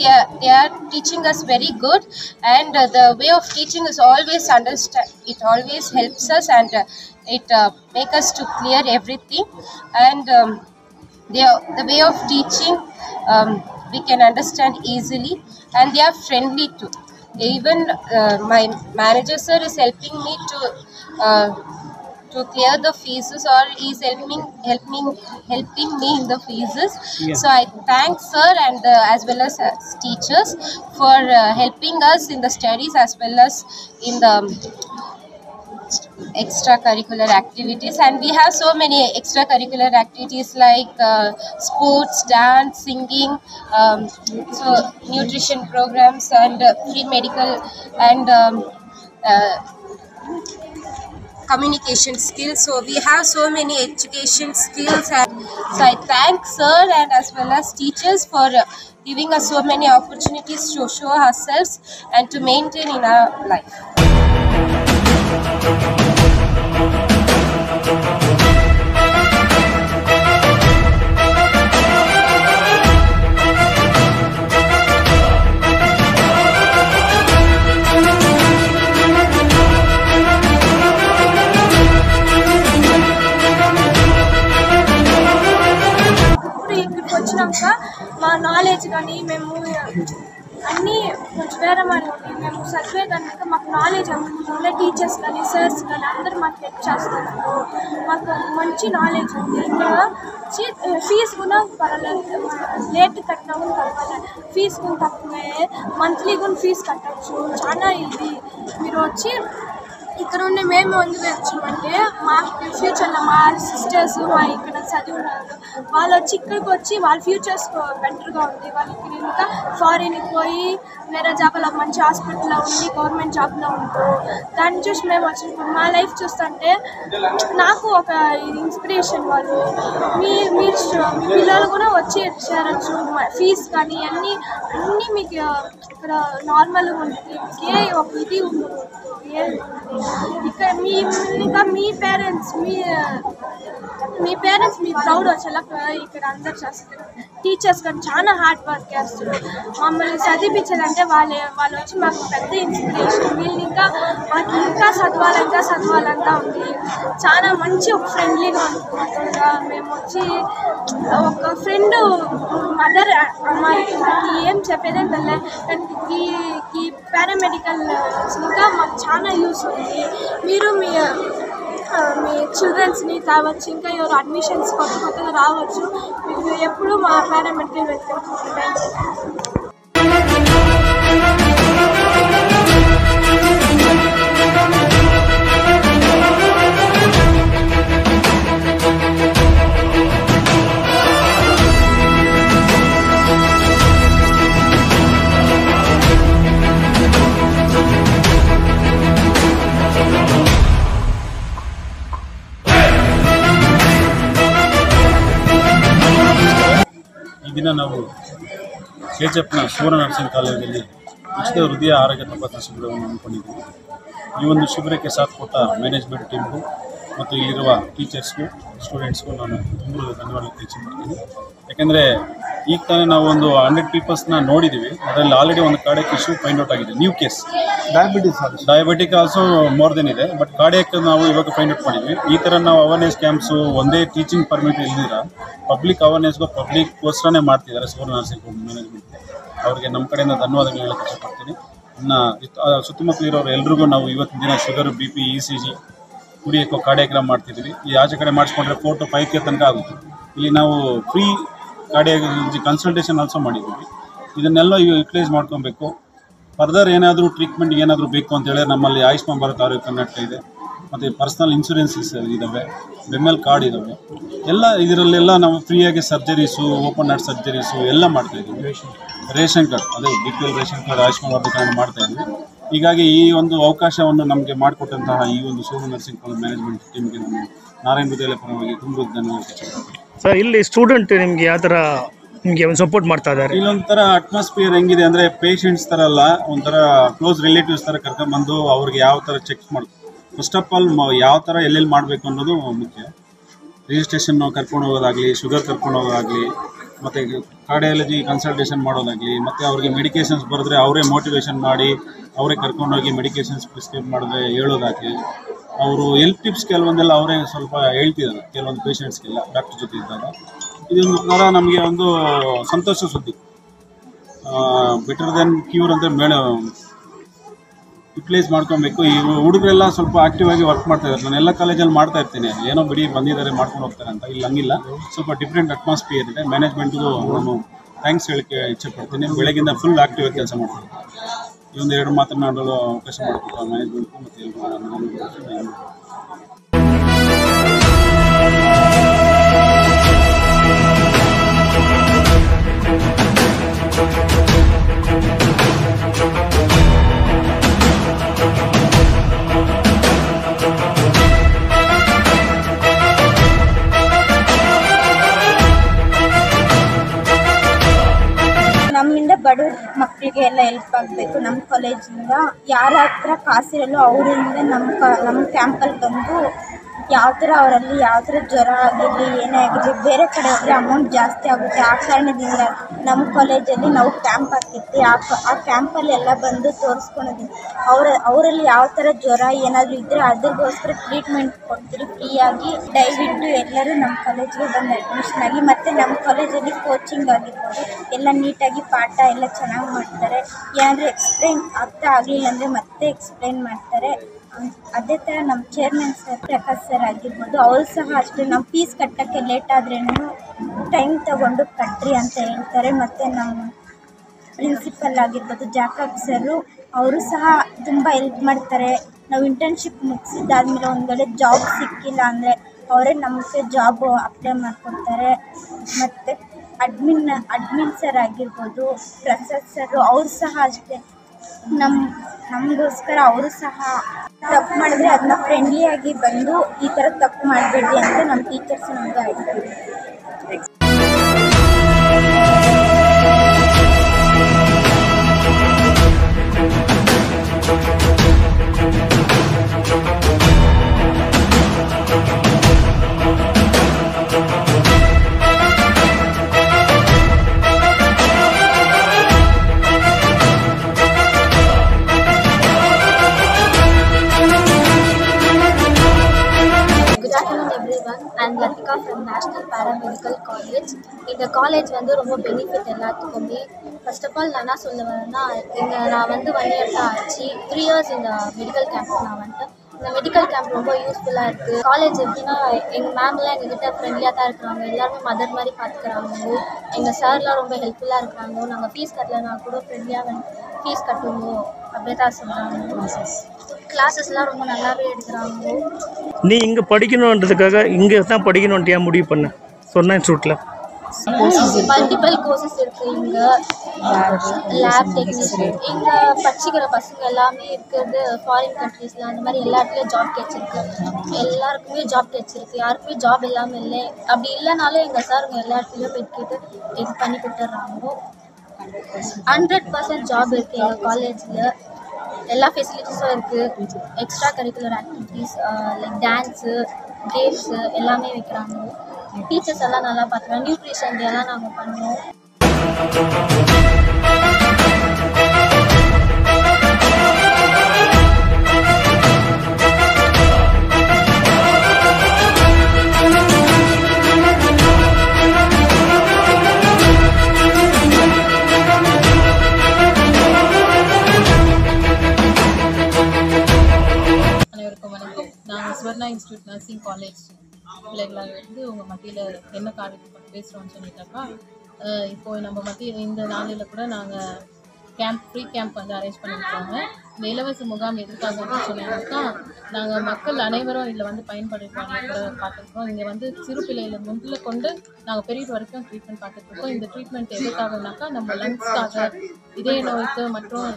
They are teaching us very good, and the way of teaching is always understand. It always helps us, and it make us to clear everything. And the way of teaching we can understand easily, and they are friendly too. Even my manager sir is helping me to to clear the fees, or he is helping me in the fees. So I thank sir and as well as teachers for helping us in the studies as well as in the extracurricular activities. And we have so many extracurricular activities like sports, dance, singing, so nutrition programs and free medical and communication skills. So we have so many education skills, and so I thank sir and as well as teachers for giving us so many opportunities to show ourselves and to maintain in our life. ఇక్కడికి వచ్చినాక మా knowledge కానీ మేము అన్నీ కొంచెం వేరే మరి ఉంది. మేము చదివేదానికి మాకు నాలెడ్జ్ అందుకుంటే టీచర్స్ కానీ సర్స్ కానీ అందరూ మాకు హెల్ప్ చేస్తున్నారు. మాకు మంచి నాలెడ్జ్ ఉంది. ఇక్కడ ఫీజు కూడా పర్వాలేదు, లేట్ కట్టినా కూడా పర్వాలేదు, ఫీజు కూడా తక్కువే, మంత్లీ కూడా ఫీజు కట్టచ్చు. చాలా ఇది మీరు వచ్చి ఇక్కడ ఉండి మేము ఎందుకు వచ్చామంటే మా ఫ్యూచర్లో మా సిస్టర్స్ మా ఇక్కడ చదివినారు, వాళ్ళు వచ్చి ఇక్కడికి వచ్చి వాళ్ళ ఫ్యూచర్స్ బెటర్గా ఉంది. వాళ్ళకి ఇంకా ఫారిన్కి పోయి వేరే జాబ్లో మంచి హాస్పిటల్లో ఉండి గవర్నమెంట్ జాబ్లో ఉంటారు. దాన్ని చూసి మేము వచ్చినప్పుడు మా లైఫ్ చూస్తుంటే నాకు ఒక ఇన్స్పిరేషన్. వాళ్ళు మీ పిల్లలు కూడా వచ్చి చేరచ్చు. ఫీజు కానీ అన్నీ మీకు ఇక్కడ నార్మల్గా ఉంటుంది. ఏ ఒక ఇది ఉండదు ఇక్కడ ఇంకా మీ పేరెంట్స్ మీ ప్రౌడ్ వచ్చేలా ఇక్కడ అందరు చేస్తారు. టీచర్స్ కానీ చాలా హార్డ్ వర్క్ చేస్తారు. మమ్మల్ని చదివించాలంటే వాళ్ళు వచ్చి మాకు పెద్ద ఇన్స్పిరేషన్. వీళ్ళు మాకు ఇంకా చదవాలంతా ఉంది. చాలా మంచి ఒక ఫ్రెండ్లీగా ఉంటుందా. మేము వచ్చి ఒక ఫ్రెండ్ మదర్ అమ్మాయి ఏం చెప్పేదేం తెలియదు, కానీ ఈ పారామెడికల్ ఇంకా మాకు చాలా యూస్ ఉంది. మీరు మీ చిల్డ్రన్స్ని కావచ్చు, ఇంకా ఎవరు అడ్మిషన్స్ కొత్తగా రావచ్చు, మీకు ఎప్పుడు మా పారామెడికల్ వెళ్తాం. ಈ ದಿನ ನಾವು ಕೆಚೆಪ್ನ ಸುವರ್ಣ ನರ್ಸಿಂಗ್ ಕಾಲೇಜಲ್ಲಿ ಉಚಿತ ಹೃದಯ ಆರೋಗ್ಯ ತಪಾಸಣಾ ಶಿಬಿರವನ್ನು ಹಮ್ಮಿಕೊಂಡಿದ್ದೀವಿ. ಈ ಒಂದು ಶಿಬಿರಕ್ಕೆ ಸಾಥ್ ಕೊಟ್ಟ ಮ್ಯಾನೇಜ್ಮೆಂಟ್ ಟೀಮ್ಗೂ ಮತ್ತು ಇಲ್ಲಿರುವ ಟೀಚರ್ಸ್ಗೂ ಸ್ಟೂಡೆಂಟ್ಸ್ಗೂ ನಾನು ತುಂಬ ಧನ್ಯವಾದ ತಿಳಿಸಿಕೊಡ್ತೀನಿ. ಯಾಕೆಂದರೆ ಈಗ ತಾನೇ ನಾವು ಒಂದು 100 ಪೀಪಲ್ಸ್ನ ನೋಡಿದ್ದೀವಿ. ಅದರಲ್ಲಿ ಆಲ್ರೆಡಿ ಒಂದು ಕಾರ್ಡಿಯಾಕ್ ಇಶ್ಯೂ ಫೈಂಡ್ ಔಟ್ ಆಗಿದೆ, new case diabetic also more than ಇದೆ. ಬಟ್ ಕಾರ್ಡಿಯಾಕ್ ನಾವು ಇವಾಗ ಫೈಂಡ್ ಔಟ್ ಮಾಡಿದ್ವಿ. ಈ ಥರ ನಾವು ಅವೇರ್ನೆಸ್ ಕ್ಯಾಂಪ್ಸು ಒಂದೇ ಟೀಚಿಂಗ್ ಪರ್ಮಿಟ್ ಇಲ್ದಿರ ಪಬ್ಲಿಕ್ ಅವೇರ್ನೆಸ್ಗೂ ಪಬ್ಲಿಕ್ಗೋಸ್ಕರನೇ ಮಾಡ್ತಿದ್ದಾರೆ ಸುವರ್ಣ ನರ್ಸಿಂಗ್ ಹೋಮ್ ಮ್ಯಾನೇಜ್ಮೆಂಟ್. ಅವರಿಗೆ ನಮ್ಮ ಕಡೆಯಿಂದ ಧನ್ಯವಾದಗಳು ಹೇಳಕ್ಕೆ ಇಷ್ಟಪಡ್ತೀನಿ. ಇನ್ನು ಸುತ್ತಮುತ್ತಲಿರೋರು ಎಲ್ರಿಗೂ ನಾವು ಇವತ್ತಿನ ದಿನ ಶುಗರ್, BP, ECG, ಕುಡಿಯೋಕ್ಕೋ ಕಾರ್ಡಿಯಾಗ್ರಾಮ್ ಮಾಡ್ತಿದ್ದೀವಿ. ಈ ಆಚೆ ಕಡೆ ಮಾಡಿಸ್ಕೊಂಡ್ರೆ 4 to 5K ತನಕ ಆಗುತ್ತೆ. ಇಲ್ಲಿ ನಾವು ಫ್ರೀ ಕಾರ್ಡಿಯಾಲಜಿ ಕನ್ಸಲ್ಟೇಷನ್ ಆಲ್ಸೋ ಮಾಡಿದ್ದೀವಿ. ಇದನ್ನೆಲ್ಲ ಯುಟಿಲೈಸ್ ಮಾಡ್ಕೊಬೇಕು. ಫರ್ದರ್ ಏನಾದರೂ ಟ್ರೀಟ್ಮೆಂಟ್ ಏನಾದರೂ ಬೇಕು ಅಂತ ಹೇಳಿದ್ರೆ ನಮ್ಮಲ್ಲಿ ಆಯುಷ್ಮಾನ್ ಭಾರತ್ ಆರೋಗ್ಯ ಕರ್ನಾಟಕ ಇದೆ, ಮತ್ತು ಪರ್ಸ್ನಲ್ ಇನ್ಶೂರೆನ್ಸಸ್ ಇದ್ದಾವೆ, ಬೆಮ್ಮೆಲ್ ಕಾರ್ಡ್ ಇದ್ದಾವೆ. ಎಲ್ಲ ಇದರಲ್ಲೆಲ್ಲ ನಾವು ಫ್ರೀಯಾಗಿ ಸರ್ಜರೀಸು, ಓಪನ್ ಹಾರ್ಟ್ ಸರ್ಜರೀಸು ಎಲ್ಲ ಮಾಡ್ತಾಯಿದ್ದೀವಿ. ರೇಷನ್ ಕಾರ್ಡ್, ಅದೇ BPL ration card, Ayushman Bharat card ಮಾಡ್ತಾಯಿದ್ವಿ. ಹೀಗಾಗಿ ಈ ಒಂದು ಅವಕಾಶವನ್ನು ನಮಗೆ ಮಾಡಿಕೊಟ್ಟಂತಹ ಈ ಒಂದು ಸುವರ್ಣ ನರ್ಸಿಂಗ್ ಕಾಲೇಜ್ ಮ್ಯಾನೇಜ್ಮೆಂಟ್ ಟೀಮ್ಗೆ ನಾನು ನಾರಾಯಣ ವಿದ್ಯಾಲಯ ಪರವಾಗಿ ತುಂಬ ಧನ್ಯವಾದ. ಸರ್, ಇಲ್ಲಿ ಸ್ಟೂಡೆಂಟ್ ನಿಮಗೆ ಯಾವ ಥರ ನಿಮಗೆ ಒಂದು ಸಪೋರ್ಟ್ ಮಾಡ್ತಾ ಇದ್ದಾರೆ? ಇಲ್ಲೊಂಥರ ಅಟ್ಮಾಸ್ಫಿಯರ್ ಹೆಂಗಿದೆ ಅಂದರೆ ಪೇಷಂಟ್ಸ್ ಥರ ಅಲ್ಲ, ಒಂಥರ ಕ್ಲೋಸ್ ರಿಲೇಟಿವ್ಸ್ ಥರ ಕರ್ಕೊಂಡ್ಬಂದು ಅವ್ರಿಗೆ ಯಾವ ಥರ ಚೆಕ್ ಮಾಡಿ, ಫಸ್ಟ್ ಆಫ್ ಆಲ್ ಯಾವ ಥರ ಎಲ್ಲೆಲ್ಲಿ ಮಾಡಬೇಕು ಅನ್ನೋದು ಮುಖ್ಯ. ರಿಜಿಸ್ಟ್ರೇಷನ್ ಕರ್ಕೊಂಡು ಹೋಗೋದಾಗಲಿ, ಶುಗರ್ ಕರ್ಕೊಂಡು ಹೋಗೋದಾಗಲಿ, ಮತ್ತು ಕಾರ್ಡಿಯಾಲಜಿ ಕನ್ಸಲ್ಟೇಷನ್ ಮಾಡೋದಾಗಲಿ, ಮತ್ತು ಅವ್ರಿಗೆ ಮೆಡಿಕೇಷನ್ಸ್ ಬರೆದ್ರೆ ಅವರೇ ಮೋಟಿವೇಶನ್ ಮಾಡಿ ಅವರೇ ಕರ್ಕೊಂಡೋಗಿ ಮೆಡಿಕೇಷನ್ಸ್ ಪ್ರಿಸ್ಕ್ರೈಬ್ ಮಾಡಿದ್ರೆ ಹೇಳೋದಾಗಲಿ, ಅವರು ಹೆಲ್ತ್ ಟಿಪ್ಸ್ ಕೆಲವೊಂದೆಲ್ಲ ಅವರೇ ಸ್ವಲ್ಪ ಹೇಳ್ತಿದ್ದಾರೆ ಕೆಲವೊಂದು ಪೇಷಂಟ್ಸ್ಗೆಲ್ಲ ಡಾಕ್ಟರ್ ಜೊತೆ ಇದ್ದಾಗ. ಇದೊಂದು ಥರ ನಮಗೆ ಒಂದು ಸಂತೋಷ ಸುದ್ದಿ. ಬೆಟರ್ ದೆನ್ ಕ್ಯೂರ್ ಅಂತ ಯುಟಿಲೈಸ್ ಮಾಡ್ಕೊಬೇಕು. ಈ ಹುಡುಗರೆಲ್ಲ ಸ್ವಲ್ಪ ಆಕ್ಟಿವ್ ಆಗಿ ವರ್ಕ್ ಮಾಡ್ತಾ ಇದ್ದಾರೆ. ನಾನು ಎಲ್ಲ ಕಾಲೇಜಲ್ಲಿ ಮಾಡ್ತಾ ಇರ್ತೀನಿ, ಏನೋ ಬಿಡಿ ಬಂದಿದ್ದಾರೆ ಮಾಡ್ಕೊಂಡು ಹೋಗ್ತಾರೆ ಅಂತ. ಇಲ್ಲಿ ಹಂಗಿಲ್ಲ, ಸ್ವಲ್ಪ ಡಿಫ್ರೆಂಟ್ ಅಟ್ಮಾಸ್ಫಿಯರ್ ಇದೆ. ಮ್ಯಾನೇಜ್ಮೆಂಟ್ಗೂ ನಾನು ಥ್ಯಾಂಕ್ಸ್ ಹೇಳಕ್ಕೆ ಇಚ್ಛೆಪಡ್ತೀನಿ. ಬೆಳಗಿಂದ ಫುಲ್ ಆಕ್ಟಿವ್ ಆಗಿ ಕೆಲಸ ಮಾಡ್ತೀನಿ. ಈ ಒಂದು 2 ಮಾತನಾಡಲು ಅವಕಾಶ ಮಾಡಿಕೊಟ್ಟು ಮ್ಯಾನೇಜ್ಮೆಂಟ್ಗೂ ಮತ್ತು ಎಲ್ಲರಿಗೂ ನಮ್ಮಿಂದ ಬಡ ಮಕ್ಕಳಿಗೆ ಎಲ್ಲ ಹೆಲ್ಪ್ ಆಗಬೇಕು. ನಮ್ಮ ಕಾಲೇಜಿಂದ ಯಾರ ಹತ್ರ ಕಾಸಿರಲ್ಲೋ ಅವರಿಂದ ನಮ್ಮ ಕ್ಯಾಂಪಲ್ಲಿ ಬಂದು ಯಾವ ಥರ ಅವರಲ್ಲಿ ಯಾವ ಥರ ಜ್ವರ ಆಗಿರಲಿ ಏನೇ ಆಗಿರಲಿ, ಬೇರೆ ಕಡೆ ಹೋದರೆ ಅಮೌಂಟ್ ಜಾಸ್ತಿ ಆಗುತ್ತೆ. ಆ ಕಾರಣದಿಂದ ನಮ್ಮ ಕಾಲೇಜಲ್ಲಿ ನಾವು ಕ್ಯಾಂಪ್ ಹಾಕಿರ್ತೀವಿ. ಆ ಕ್ಯಾಂಪಲ್ಲಿ ಎಲ್ಲ ಬಂದು ತೋರಿಸ್ಕೊಂಡಿದ್ದೀವಿ. ಅವರಲ್ಲಿ ಯಾವ ಥರ ಜ್ವರ ಏನಾದರೂ ಇದ್ದರೆ ಅದಕ್ಕೋಸ್ಕರ ಟ್ರೀಟ್ಮೆಂಟ್ ಕೊಡ್ತೀವಿ ಫ್ರೀಯಾಗಿ. ದಯವಿಟ್ಟು ಎಲ್ಲರೂ ನಮ್ಮ ಕಾಲೇಜಿಗೆ ಬಂದು ಅಡ್ಮಿಷನ್ ಆಗಿ. ಮತ್ತು ನಮ್ಮ ಕಾಲೇಜಲ್ಲಿ ಕೋಚಿಂಗ್ ಆಗಿರ್ಬೋದು, ಎಲ್ಲ ನೀಟಾಗಿ ಪಾಠ ಎಲ್ಲ ಚೆನ್ನಾಗಿ ಮಾಡ್ತಾರೆ. ಏನಾದರೂ ಎಕ್ಸ್ಪ್ಲೈನ್ ಅರ್ಥ ಆಗಲಿಲ್ಲ ಅಂದರೆ ಮತ್ತೆ ಎಕ್ಸ್ಪ್ಲೈನ್ ಮಾಡ್ತಾರೆ. ಅದೇ ಥರ ನಮ್ಮ ಚೇರ್ಮನ್ ಸರ್ ಪ್ರಕಾಶ್ ಸರ್ ಆಗಿರ್ಬೋದು, ಅವರು ಸಹ ಅಷ್ಟೇ ನಮ್ಮ ಫೀಸ್ ಕಟ್ಟೋಕ್ಕೆ ಲೇಟ್ ಆದ್ರೂ ಟೈಮ್ ತಗೊಂಡು ಕಟ್ಟ್ರಿ ಅಂತ ಹೇಳ್ತಾರೆ. ಮತ್ತು ನಮ್ಮ ಪ್ರಿನ್ಸಿಪಲ್ ಆಗಿರ್ಬೋದು ಜಾಕಬ್ ಸರು, ಅವರು ಸಹ ತುಂಬ ಹೆಲ್ಪ್ ಮಾಡ್ತಾರೆ. ನಾವು ಇಂಟರ್ನ್ಶಿಪ್ ಮುಗಿಸಿದ್ದಾದ್ಮೇಲೆ ಒಂದು ವೇಳೆ ಜಾಬ್ ಸಿಕ್ಕಿಲ್ಲ ಅಂದರೆ ಅವರೇ ನಮಗೆ ಜಾಬು ಅಪ್ಲೈ ಮಾಡಿಕೊಡ್ತಾರೆ. ಮತ್ತು ಅಡ್ಮಿನ್ ಸರ್ ಆಗಿರ್ಬೋದು ಪ್ರಸಾದ್ ಸರು, ಅವರು ಸಹ ಅಷ್ಟೇ ನಮಗೋಸ್ಕರ ಅವರು ಸಹ ತಪ್ಪು ಮಾಡಿದ್ರೆ ಅದನ್ನ ಫ್ರೆಂಡ್ಲಿಯಾಗಿ ಬಂದು ಈ ಥರ ತಪ್ಪು ಮಾಡಬೇಡಿ ಅಂತ ನಮ್ಮ ಟೀಚರ್ಸ್ ನಮ್ಗೆ ಹೇಳ್ತಾರೆ. I'm Latika from National Paramedical College. இந்த காலேஜ் வந்து ரொம்ப பெனிஃபிட் எல்லாத்துக்குமே. ஃபர்ஸ்ட் ஆஃப் ஆல் நான் என்ன சொல்ல வரேன்னா, நான் வந்து 1 year தான் ஆச்சு. 3 years இந்த மெடிக்கல் கேம்ப் நான் வந்துட்டேன். இந்த மெடிக்கல் கேம்ப் ரொம்ப யூஸ்ஃபுல்லாக இருக்குது. காலேஜ் எப்படின்னா, எங்கள் மேம்லாம் எங்ககிட்ட ஃப்ரெண்ட்லியாக தான் இருக்கிறாங்க. எல்லாருமே மதர் மாதிரி பார்த்துக்கிறாங்க. எங்கள் சார்லாம் ரொம்ப ஹெல்ப்ஃபுல்லாக இருக்கிறாங்க. நாங்கள் ஃபீஸ் கட்டலைன்னா கூட ஃப்ரெண்ட்லியாக ஃபீஸ் கட்டுவோம் அப்படியே தான் சொல்கிறாங்க. கிளாஸஸ்லாம் ரொம்ப நல்லாவே எடுக்கிறாங்க. நீ இங்கே படிக்கணுன்றதுக்காக இங்கே தான் படிக்கணுன்ட்டு ஏன் முடிவு பண்ண சொன்ன இன்ஸ்டியூட்டில்? மல்டிபிள் கோர்சஸ் இருக்குது இங்கே. லேப் டெக்னீஷியன் இங்கே படிச்சுக்கிற பசங்க எல்லாமே இருக்கிறது ஃபாரின் கண்ட்ரீஸில், அந்த மாதிரி எல்லா இடத்துலையும் ஜாப் கிடச்சிருக்கு. எல்லாருக்குமே ஜாப் கிடச்சிருக்கு. யாருக்குமே ஜாப் இல்லாமல் இல்லை. அப்படி இல்லைனாலும் எங்கள் சாருங்க எல்லா இடத்துலையும் போய் கேட்டு இது பண்ணி கொடுத்துட்றாங்க. 100% ஜாப் இருக்குது எங்கள் காலேஜில். எல்லா ஃபெசிலிட்டிஸும் இருக்குது. Extra curricular activities like dance, games எல்லாமே வைக்கிறாங்க. டீச்சர்ஸ் எல்லாம் நல்லா பார்த்துக்கிறாங்க. நியூட்ரிஷன் எல்லாம் நாங்கள் பண்ணுவோம். நாங்கள் ஸ்வர்ணா இன்ஸ்டியூட் நர்சிங் காலேஜ் பிள்ளைகளாக வந்து உங்கள் மத்தியில் என்ன காரியத்தை பற்றி பேசுகிறோன்னு சொல்லிட்டாக்கா, இப்போது நம்ம மத்தியில் இந்த நாளில் கூட நாங்கள் ஃப்ரீ கேம்ப் வந்து அரேஞ்ச் பண்ணியிருக்காங்க. இந்த இலவச முகாம் எதுக்காக சொன்னாக்கா, நாங்கள் மக்கள் அனைவரும் இதில் வந்து பயன்படுத்துவாங்க கூட பார்த்துருக்கோம். இங்கே வந்து சிறு பிள்ளைகளை முதல்ல கொண்டு நாங்கள் பெரிய வரைக்கும் ட்ரீட்மெண்ட் பார்த்துட்ருக்கோம். இந்த ட்ரீட்மெண்ட் எதுக்காகனாக்கா, நம்ம லங்ஸ்க்காக, இதய நோய்க்கு மற்றும்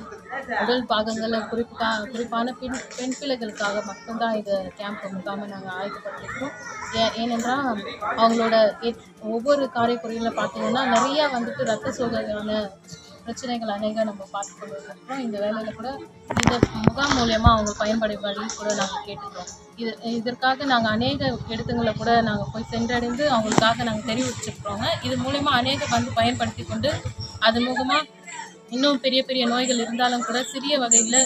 உடல் பாகங்களை குறிப்பான பெண் பிள்ளைகளுக்காக மட்டும்தான் இது கேம்ப் முகாமை நாங்கள் ஆயத்தப்பட்டிருக்கோம். ஏனென்றால் அவங்களோட ஒவ்வொரு காரியக்குறையில் பார்த்தீங்கன்னா நிறையா வந்துட்டு ரத்த சோகையான பிரச்சனைகள் அநேக நம்ம பார்த்து கொண்டு வந்துருக்கோம். இந்த வேலையில் கூட இந்த முகாம் மூலயமா அவங்க பயன்படும்படி கூட நாங்கள் கேட்டுக்கிறோம். இதற்காக நாங்கள் அநேக இடத்துங்களை கூட நாங்கள் போய் சென்றடைந்து அவங்களுக்காக நாங்கள் தெரிவிச்சிருக்கிறோங்க. இது மூலயமா அநேக வந்து பயன்படுத்தி கொண்டு அது மூலமாக இன்னும் பெரிய பெரிய நோய்கள் இருந்தாலும் கூட சிறிய வகையில்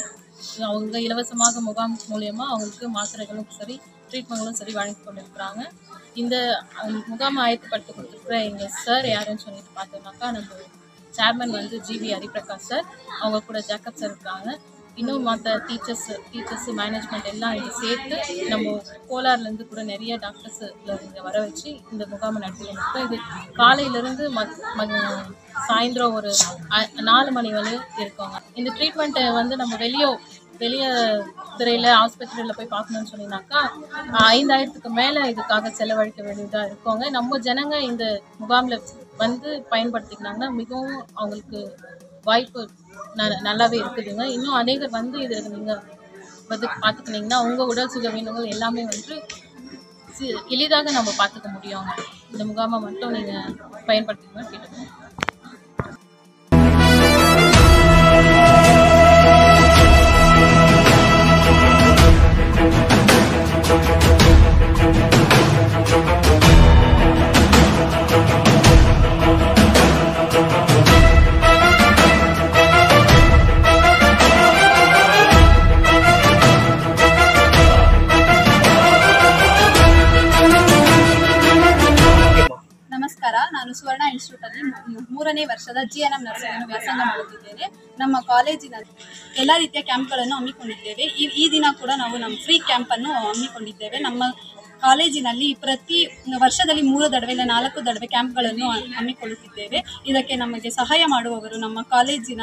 அவங்க இலவசமாக முகாம் மூலயமா அவங்களுக்கு மாத்திரைகளும் சரி ட்ரீட்மெண்ட்களும் சரி வழங்கி கொண்டிருக்கிறாங்க. இந்த முகாமை ஆயத்தப்படுத்தி கொடுத்துருக்குற எங்கள் சார் யாருன்னு சொல்லிட்டு பார்த்தோம்னாக்கா, நம்ம சேர்மன் வந்து ஜிவி ஹரிபிரகாஷ் சார், அவங்க கூட ஜாக்கப் சார் இருக்காங்க. இன்னும் மற்ற டீச்சர்ஸ் மேனேஜ்மெண்ட் எல்லாம் இது சேர்த்து நம்ம கோலார்லேருந்து கூட நிறைய டாக்டர்ஸில் இங்கே வர வச்சு இந்த முகாமை நடத்திட்டு இது காலையிலேருந்து சாயந்தரம் ஒரு 4 மணி வரை இருக்கோங்க. இந்த ட்ரீட்மெண்ட்டை வந்து நம்ம வெளியே துறையில் ஆஸ்பத்திரியில் போய் பார்க்கணுன்னு சொன்னீங்கன்னாக்கா 5000க்கு மேலே இதுக்காக செலவழிக்க வேண்டியதாக இருக்கோங்க. நம்ம ஜனங்க இந்த முகாமில் வந்து பயன்படுத்திக்கினாங்கன்னா மிகவும் அவங்களுக்கு வாய்ப்பு நல்லாவே இருக்குதுங்க. இன்னும் அநேகர் வந்து இதில் நீங்கள் வந்து பார்த்துக்கிட்டிங்கன்னா உங்கள் உடல் சுகவீனங்கள் எல்லாமே வந்து எளிதாக நம்ம பார்த்துக்க முடியுங்க. இந்த முகாமை மட்டும் நீங்கள் பயன்படுத்திக்கணும் கேட்டுக்கணும். ನಮಸ್ಕಾರ, ನಾನು ಸುವರ್ಣ ಇನ್ಸ್ಟಿಟ್ಯೂಟಲ್ಲಿ 3ನೇ ವರ್ಷದ GNM ನರ್ಸಿಂಗ್ ವ್ಯಾಸಂಗ ಮಾಡುತ್ತಿದ್ದೇನೆ. ನಮ್ಮ ಕಾಲೇಜಿನಲ್ಲಿ ಎಲ್ಲ ರೀತಿಯ ಕ್ಯಾಂಪ್ಗಳನ್ನು ಹಮ್ಮಿಕೊಂಡಿದ್ದೇವೆ. ಈ ದಿನ ಕೂಡ ನಾವು ನಮ್ಮ ಫ್ರೀ ಕ್ಯಾಂಪನ್ನು ಹಮ್ಮಿಕೊಂಡಿದ್ದೇವೆ. ನಮ್ಮ ಕಾಲೇಜಿನಲ್ಲಿ ಪ್ರತಿ ವರ್ಷದಲ್ಲಿ 3 ತಡವೆ ಇಲ್ಲ 4 ತಡವೆ ಕ್ಯಾಂಪ್ಗಳನ್ನು ಹಮ್ಮಿಕೊಳ್ಳುತ್ತಿದ್ದೇವೆ. ಇದಕ್ಕೆ ನಮಗೆ ಸಹಾಯ ಮಾಡುವವರು ನಮ್ಮ ಕಾಲೇಜಿನ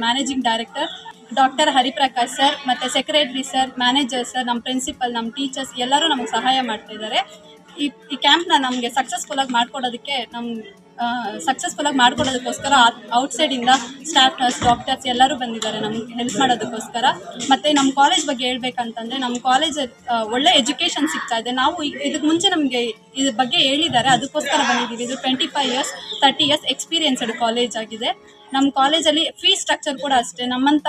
managing director doctor Hariprakash sir ಮತ್ತು ಸೆಕ್ರೆಟರಿ ಸರ್, ಮ್ಯಾನೇಜರ್ ಸರ್, ನಮ್ಮ ಪ್ರಿನ್ಸಿಪಲ್, ನಮ್ಮ ಟೀಚರ್ಸ್ ಎಲ್ಲರೂ ನಮಗೆ ಸಹಾಯ ಮಾಡ್ತಾ ಇದ್ದಾರೆ. ಈ ಕ್ಯಾಂಪ್ನ ನಮಗೆ ಸಕ್ಸಸ್ಫುಲ್ಲಾಗಿ ಮಾಡ್ಕೊಡೋದಕ್ಕೋಸ್ಕರ ಔಟ್ಸೈಡಿಂದ ಸ್ಟಾಫ್ ನರ್ಸ್, ಡಾಕ್ಟರ್ಸ್ ಎಲ್ಲರೂ ಬಂದಿದ್ದಾರೆ ನಮ್ಗೆ ಹೆಲ್ಪ್ ಮಾಡೋದಕ್ಕೋಸ್ಕರ. ಮತ್ತು ನಮ್ಮ ಕಾಲೇಜ್ ಬಗ್ಗೆ ಹೇಳ್ಬೇಕಂತಂದರೆ ನಮ್ಮ ಕಾಲೇಜ್ ಒಳ್ಳೆ ಎಜುಕೇಷನ್ ಸಿಗ್ತಾ ಇದೆ. ನಾವು ಇದಕ್ಕೆ ಮುಂಚೆ ನಮಗೆ ಇದ್ರ ಬಗ್ಗೆ ಹೇಳಿದ್ದಾರೆ, ಅದಕ್ಕೋಸ್ಕರ ಬಂದಿದ್ದೀವಿ. ಇದು 25 years 30 years ಎಕ್ಸ್ಪೀರಿಯನ್ಸ್ಡ್ ಕಾಲೇಜ್ ಆಗಿದೆ. ನಮ್ಮ ಕಾಲೇಜಲ್ಲಿ ಫೀ ಸ್ಟ್ರಕ್ಚರ್ ಕೂಡ ಅಷ್ಟೇ. ನಮ್ಮಂಥ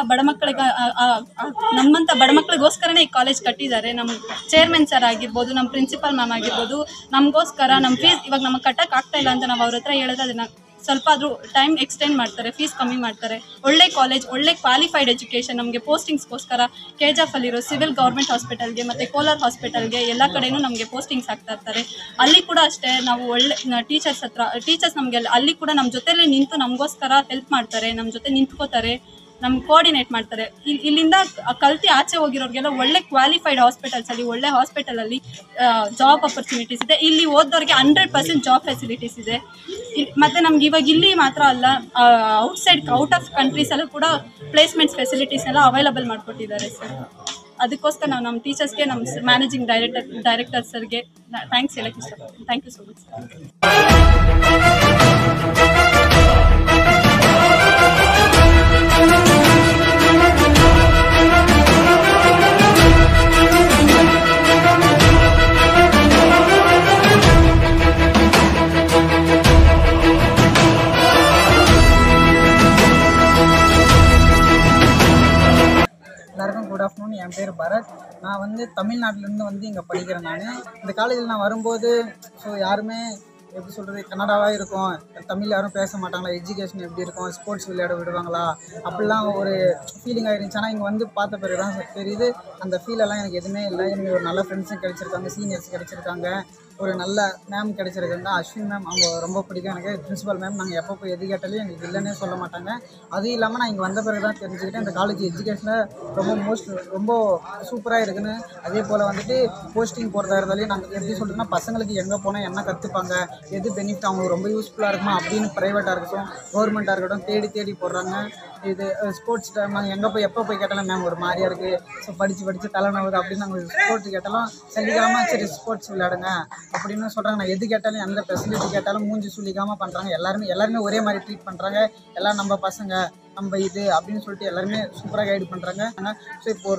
ಬಡಮಕ್ಕಳಿಗೋಸ್ಕರನೇ ಈ ಕಾಲೇಜ್ ಕಟ್ಟಿದ್ದಾರೆ. ನಮ್ಮ ಚೇರ್ಮನ್ ಸರ್ ಆಗಿರ್ಬೋದು, ನಮ್ಮ ಪ್ರಿನ್ಸಿಪಲ್ ಮ್ಯಾಮ್ ಆಗಿರ್ಬೋದು, ನಮಗೋಸ್ಕರ ನಮ್ಮ ಫೀಸ್ ಇವಾಗ ನಮಗೆ ಕಟ್ಟಕ್ಕೆ ಆಗ್ತಾ ಇಲ್ಲ ಅಂತ ನಾವು ಅವ್ರ ಹತ್ರ ಹೇಳಿದ್ರೆ ಅದನ್ನು ಸ್ವಲ್ಪ ಆದರೂ ಟೈಮ್ ಎಕ್ಸ್ಟೆಂಡ್ ಮಾಡ್ತಾರೆ, ಫೀಸ್ ಕಮ್ಮಿ ಮಾಡ್ತಾರೆ. ಒಳ್ಳೆ ಕಾಲೇಜ್, ಒಳ್ಳೆ ಕ್ವಾಲಿಫೈಡ್ ಎಜುಕೇಷನ್. ನಮಗೆ ಪೋಸ್ಟಿಂಗ್ಸ್ಗೋಸ್ಕರ KJFಲ್ಲಿರೋ ಸಿವಿಲ್ ಗೌರ್ಮೆಂಟ್ ಹಾಸ್ಪಿಟಲ್ಗೆ ಮತ್ತು ಕೋಲಾರ್ ಹಾಸ್ಪಿಟಲ್ಗೆ ಎಲ್ಲ ಕಡೆಯೂ ನಮಗೆ ಪೋಸ್ಟಿಂಗ್ಸ್ ಆಗ್ತಾ ಇರ್ತಾರೆ. ಅಲ್ಲಿ ಕೂಡ ಅಷ್ಟೇ ನಾವು ಒಳ್ಳೆ ಟೀಚರ್ಸ್ ನಮಗೆ ಅಲ್ಲಿ ಕೂಡ ನಮ್ಮ ಜೊತೆಲೇ ನಿಂತು ನಮಗೋಸ್ಕರ ಹೆಲ್ಪ್ ಮಾಡ್ತಾರೆ, ನಮ್ಮ ಜೊತೆ ನಿಂತ್ಕೋತಾರೆ, ನಮ್ಗೆ ಕೋಆರ್ಡಿನೇಟ್ ಮಾಡ್ತಾರೆ. ಇಲ್ಲಿಂದ ಕಲ್ತು ಆಚೆ ಹೋಗಿರೋರಿಗೆಲ್ಲ ಒಳ್ಳೆ ಕ್ವಾಲಿಫೈಡ್ ಹಾಸ್ಪಿಟಲ್ಸಲ್ಲಿ, ಒಳ್ಳೆ ಹಾಸ್ಪಿಟಲಲ್ಲಿ ಜಾಬ್ ಆಪರ್ಚುನಿಟೀಸ್ ಇದೆ. ಇಲ್ಲಿ ಓದೋರಿಗೆ 100% ಜಾಬ್ ಫೆಸಿಲಿಟೀಸ್ ಇದೆ. ಮತ್ತು ನಮ್ಗೆ ಇವಾಗ ಇಲ್ಲಿ ಮಾತ್ರ ಅಲ್ಲ, ಔಟ್ ಆಫ್ ಕಂಟ್ರೀಸಲ್ಲೂ ಕೂಡ ಪ್ಲೇಸ್ಮೆಂಟ್ಸ್ ಫೆಸಿಲಿಟೀಸ್ನೆಲ್ಲ ಅವೈಲಬಲ್ ಮಾಡಿಕೊಟ್ಟಿದ್ದಾರೆ ಸರ್. ಅದಕ್ಕೋಸ್ಕರ ನಾವು ನಮ್ಮ ಟೀಚರ್ಸ್ಗೆ, ನಮ್ಮ ಮ್ಯಾನೇಜಿಂಗ್ ಡೈರೆಕ್ಟರ್ ಸರ್ಗೆ ಥ್ಯಾಂಕ್ಸ್ ಹೇಳಕ್ಕೆ ಇಷ್ಟಪಡ್ತೀನಿ. ಥ್ಯಾಂಕ್ ಯು ಸೊ ಮಚ್ எல்லாருக்கும் குட் ஆஃப்டர்நூன். என் பேர் பரத். நான் வந்து தமிழ்நாட்டிலேருந்து இங்கே படிக்கிறேன். நான் இந்த காலேஜில் நான் வரும்போது யாருமே எப்படி சொல்கிறது, கன்னடாவாக இருக்கும், தமிழ் யாரும் பேச மாட்டாங்களா, எஜுகேஷன் எப்படி இருக்கும், ஸ்போர்ட்ஸ் விளையாட விடுவாங்களா, அப்படிலாம் ஒரு ஃபீலிங் ஆகிருந்துச்சு. ஆனால் இங்கே வந்து பார்த்த பிறகு தான் தெரியுது அந்த ஃபீலெல்லாம் எனக்கு எதுவுமே இல்லை. எனக்கு ஒரு நல்ல ஃப்ரெண்ட்ஸும் கிடச்சிருக்காங்க, சீனியர்ஸ் கிடச்சிருக்காங்க, ஒரு நல்ல மேம் கிடச்சிருக்காங்க. அஸ்வின் மேம் அவங்க ரொம்ப பிடிக்கும் எனக்கு. பிரின்சிபல் மேம் நாங்கள் எப்போ போய் எது கேட்டாலும் எங்களுக்கு இல்லைன்னே சொல்ல மாட்டாங்க. அதுவும் இல்லாமல் நான் இங்கே வந்த பிறகு தான் தெரிஞ்சுக்கிட்டேன் இந்த காலேஜ் எஜுகேஷனில் ரொம்ப சூப்பராக இருக்குன்னு. அதே போல் போஸ்டிங் போகிறதா இருந்தாலும் நாங்கள் எப்படி சொல்கிறோன்னா, பசங்களுக்கு எங்கே போனால் என்ன கற்றுப்பாங்க, எது பெனிஃபிட் அவங்களுக்கு ரொம்ப யூஸ்ஃபுல்லாக இருக்குமா அப்படின்னு ப்ரைவேட்டாக இருக்கட்டும் கவர்மெண்ட்டாக இருக்கட்டும் தேடி போடுறாங்க. இது ஸ்போர்ட்ஸ் டைம் நாங்கள் எங்கே போய் எப்போ போய் கேட்டாலும் மேம் ஒரு மாதிரியாக இருக்குது, ஸோ படித்து தலைநவுது அப்படின்னு நாங்கள் ஸ்போர்ட்ஸ் கேட்டாலும் சொல்லிக்காமல் சரி ஸ்போர்ட்ஸ் விளையாடுங்க அப்படின்னு சொல்கிறாங்க. நான் எது கேட்டாலும் எந்த ஃபெசிலிட்டி கேட்டாலும் மூஞ்சி சொல்லிக்காமல் பண்ணுறாங்க. எல்லாருமே ஒரே மாதிரி ட்ரீட் பண்ணுறாங்க. எல்லாம் நம்ம பசங்க நம்ம இது அப்படின்னு சொல்லிட்டு எல்லாருமே சூப்பராக கைடு பண்ணுறாங்க. ஸோ இப்போ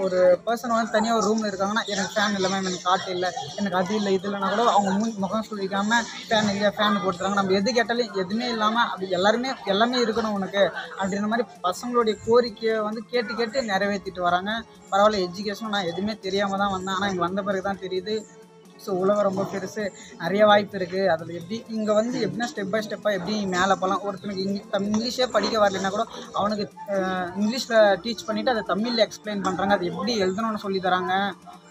ஒரு பர்சன் தனியாக ஒரு ரூமில் இருக்காங்கன்னா, எனக்கு ஃபேன் இல்லை மேம், எனக்கு காற்று இல்லை, எனக்கு அது இல்லை இது இல்லைனா கூட அவங்க முகம் சொல்லிக்காமல் ஃபேன் இல்லையா ஃபேன் போட்டுறாங்க. நம்ம எது கேட்டாலும் எதுவுமே இல்லாமல் அப்படி எல்லாமே இருக்கணும் உனக்கு அப்படின்ற மாதிரி பசங்களுடைய கோரிக்கையை கேட்டு நிறைவேற்றிட்டு வராங்க. பரவாயில்ல, எஜுகேஷன் நான் எதுவுமே தெரியாமல் தான் வந்தேன். ஆனால் இங்கே வந்த பிறகு தான் தெரியுது. ஸோ உலகம் ரொம்ப பெருசு, நிறைய வாய்ப்பு இருக்குது. அதில் எப்படி இங்கே எப்படின்னா ஸ்டெப் பை ஸ்டெப்பாக எப்படி மேலே போகலாம். ஒருத்தனுக்கு இங்கிலீஷே படிக்க வரலைன்னா கூட அவனுக்கு இங்கிலீஷில் டீச் பண்ணிவிட்டு அதை தமிழில் எக்ஸ்பிளைன் பண்ணுறாங்க. அது எப்படி எழுதணும்னு சொல்லி தராங்க.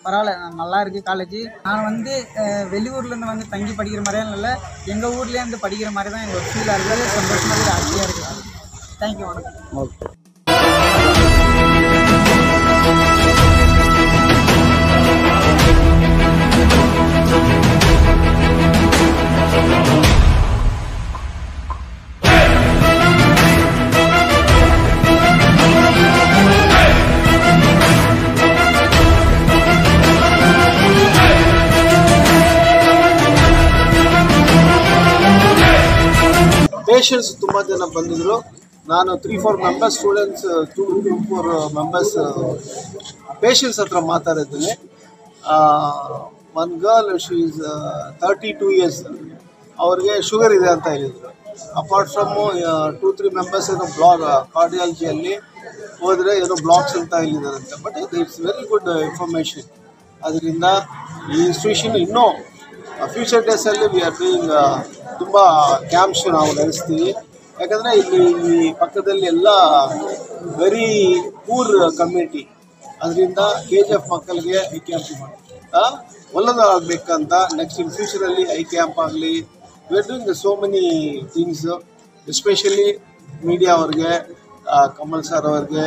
பரவாயில்ல, நல்லா இருக்குது காலேஜ். நான் வெளியூர்லேருந்து தங்கி படிக்கிற மாதிரியும் இல்லை, எங்கள் ஊர்லேருந்து படிக்கிற மாதிரி தான் எனக்கு ஒரு ஃபீலாக இருக்குது. சந்தோஷமாக இருக்குது, ஹாப்பியாக இருக்குது. தேங்க்யூ, வணக்கம். ಪೇಷಂಟ್ಸ್ ತುಂಬ ಜನ ಬಂದಿದ್ರು. ನಾನು 3-4 ಮೆಂಬರ್ಸ್ ಸ್ಟೂಡೆಂಟ್ಸ್ 2-4 ಮೆಂಬರ್ಸ್ ಪೇಷಂಟ್ಸ್ ಹತ್ರ ಮಾತಾಡಿದ್ದೀನಿ. One girl she is 32 years, ಅವ್ರಿಗೆ ಶುಗರ್ ಇದೆ ಅಂತ ಹೇಳಿದರು. ಅಪಾರ್ಟ್ ಫ್ರಮ್ 2-3 ಮೆಂಬರ್ಸ್ ಏನೋ ಕಾರ್ಡಿಯಾಲಜಿಯಲ್ಲಿ ಹೋದರೆ ಏನೋ ಬ್ಲಾಕ್ಸ್ ಅಂತ ಹೇಳಿದಾರಂತೆ. But it's very good information. ಅದರಿಂದ ಈ ಇನ್ಸ್ಟಿಟ್ಯೂಷನ್ ಇನ್ನೂ ಫ್ಯೂಚರ್ ಡೇಸಲ್ಲಿ ವಿ ಆರ್ ಡೂಯಿಂಗ್ ತುಂಬ ಕ್ಯಾಂಪ್ಸ್ ನಾವು ನಡೆಸ್ತೀವಿ. ಯಾಕಂದರೆ ಇಲ್ಲಿ ಈ ಪಕ್ಕದಲ್ಲಿ ಎಲ್ಲ ವೆರಿ ಪೂರ್ ಕಮ್ಯುನಿಟಿ. ಅದರಿಂದ KGF ಮಕ್ಕಳಿಗೆ ಐ ಕ್ಯಾಂಪ್ ಒಳ್ಳೆದಾಗಬೇಕಂತ ನೆಕ್ಸ್ಟ್ ಇನ್ ಫ್ಯೂಚರಲ್ಲಿ ಐ ಕ್ಯಾಂಪ್ ಆಗಲಿ we are doing so many things. Especially media ಅವ್ರಿಗೆ, ಕಮಲ್ ಸರ್ ಅವ್ರಿಗೆ,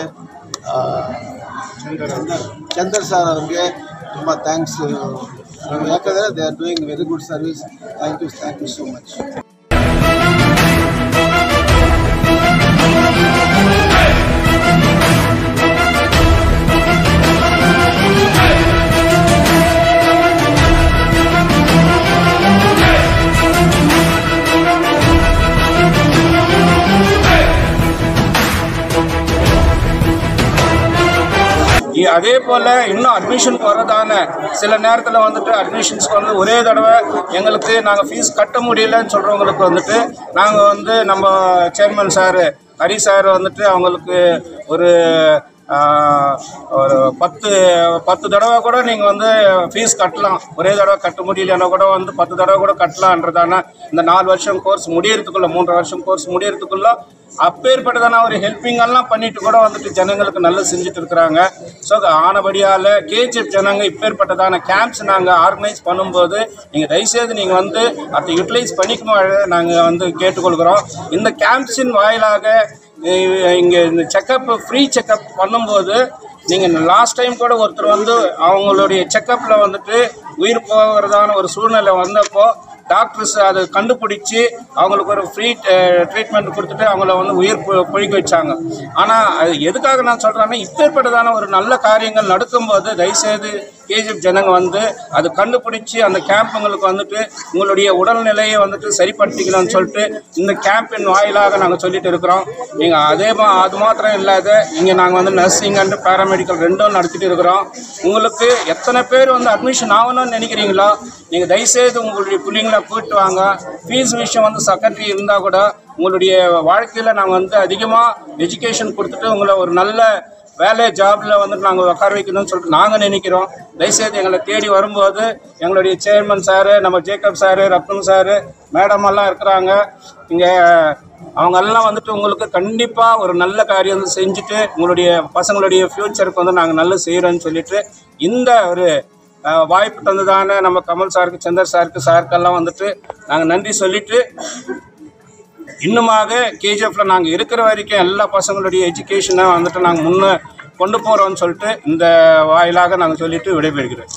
ಚಂದರ್ ಸರ್ ಅವ್ರಿಗೆ ತುಂಬ ಥ್ಯಾಂಕ್ಸ್. ಯಾಕಂದರೆ they are doing very good service. Thank you so much. அதே போல் இன்னும் அட்மிஷனுக்கு வரதான சில நேரத்தில் வந்துட்டு அட்மிஷன்ஸ்க்கு வந்து ஒரே தடவை எங்களுக்கு நாங்கள் ஃபீஸ் கட்ட முடியலன்னு சொல்கிறவங்களுக்கு வந்துட்டு நாங்கள் வந்து நம்ம சேர்மன் சார் ஹரி சார் வந்துட்டு அவங்களுக்கு ஒரு 10 தடவை கூட நீங்கள் வந்து ஃபீஸ் கட்டலாம். ஒரே தடவை கட்ட முடியலன்னா கூட வந்து 10 தடவை கூட கட்டலான்றதான இந்த 4 வருஷம் கோர்ஸ் முடியறதுக்குள்ள 3 வருஷம் கோர்ஸ் முடியறதுக்குள்ள அப்பேற்பட்டதான ஒரு ஹெல்ப்பிங்கெல்லாம் பண்ணிட்டு கூட வந்துட்டு ஜனங்களுக்கு நல்லா செஞ்சுட்டு இருக்கிறாங்க. ஸோ ஆனபடியால் KGF ஜனங்க இப்பேற்பட்டதான கேம்ப்ஸ் நாங்கள் ஆர்கனைஸ் பண்ணும்போது நீங்கள் தயவுசெய்து நீங்கள் வந்து அதை யூட்டிலைஸ் பண்ணிக்கும்போது நாங்கள் வந்து கேட்டுக்கொள்கிறோம். இந்த கேம்ப்ஸின் வாயிலாக இங்கே இந்த செக்கப் ஃப்ரீ செக்கப் பண்ணும்போது நீங்கள் லாஸ்ட் டைம் கூட ஒருத்தர் வந்து அவங்களுடைய செக்கப்பில் வந்துட்டு உயிர் போகிறதான ஒரு சூழ்நிலை வந்தப்போ டாக்டர்ஸ் அதை கண்டுபிடிச்சி அவங்களுக்கு ஒரு ஃப்ரீ ட்ரீட்மெண்ட் கொடுத்துட்டு அவங்கள வந்து உயிர் பொழிக்க வச்சாங்க. ஆனால் அது எதுக்காக நான் சொல்கிறேன்னா இப்பேற்பட்டதான ஒரு நல்ல காரியங்கள் நடக்கும்போது தயவுசெய்து KGF ஜனங்க வந்து அது கண்டுபிடிச்சி அந்த கேம்புங்களுக்கு வந்துட்டு உங்களுடைய உடல்நிலையை வந்துட்டு சரிப்படுத்திக்கணும்னு சொல்லிட்டு இந்த கேம்பின் வாயிலாக நாங்கள் சொல்லிட்டு இருக்கிறோம். நீங்கள் அது மாத்திரம் இல்லாத இங்கே நாங்கள் வந்து நர்சிங் அண்ட் பேராமெடிக்கல் ரெண்டும் நடத்திட்டு இருக்கிறோம். உங்களுக்கு எத்தனை பேர் வந்து அட்மிஷன் ஆகணும்னு நினைக்கிறீங்களோ நீங்கள் தயவுசெய்து உங்களுடைய பிள்ளைங்களை கூப்பிட்டு வாங்க. ஃபீஸ் விஷயம் வந்து செக்ரட்டரி இருந்தால் கூட உங்களுடைய வாழ்க்கையில் நாங்கள் வந்து அதிகமாக எஜுகேஷன் கொடுத்துட்டு உங்களை ஒரு நல்ல வேலை ஜாபில் வந்துட்டு நாங்கள் உட்கார வைக்கணும்னு சொல்லிட்டு நாங்கள் நினைக்கிறோம். தயவுசெய்து எங்களை தேடி வரும்போது எங்களுடைய சேர்மன் சாரு, நம்ம ஜேக்கப் சாரு, ரத்னம் சாரு, மேடம் எல்லாம் இருக்கிறாங்க இங்கே. அவங்கெல்லாம் வந்துட்டு உங்களுக்கு கண்டிப்பாக ஒரு நல்ல காரியம் வந்து செஞ்சுட்டு உங்களுடைய பசங்களுடைய ஃப்யூச்சருக்கு வந்து நாங்கள் நல்லது செய்கிறோன்னு சொல்லிட்டு இந்த ஒரு வாய்ப்பு தந்ததான நம்ம கமல் சாருக்கு, சந்தர் சாருக்கு, சாருக்கெல்லாம் வந்துட்டு நாங்கள் நன்றி சொல்லிட்டு இன்னுமாக KGFல நாங்கள் இருக்கிற வரைக்கும் எல்லா பசங்களுடைய எஜுகேஷனை வந்துட்டு நாங்கள் முன்னே கொண்டு போகிறோம்னு சொல்லிட்டு இந்த வாயிலாக நாங்கள் சொல்லிட்டு விடைபெறுகிறோம்.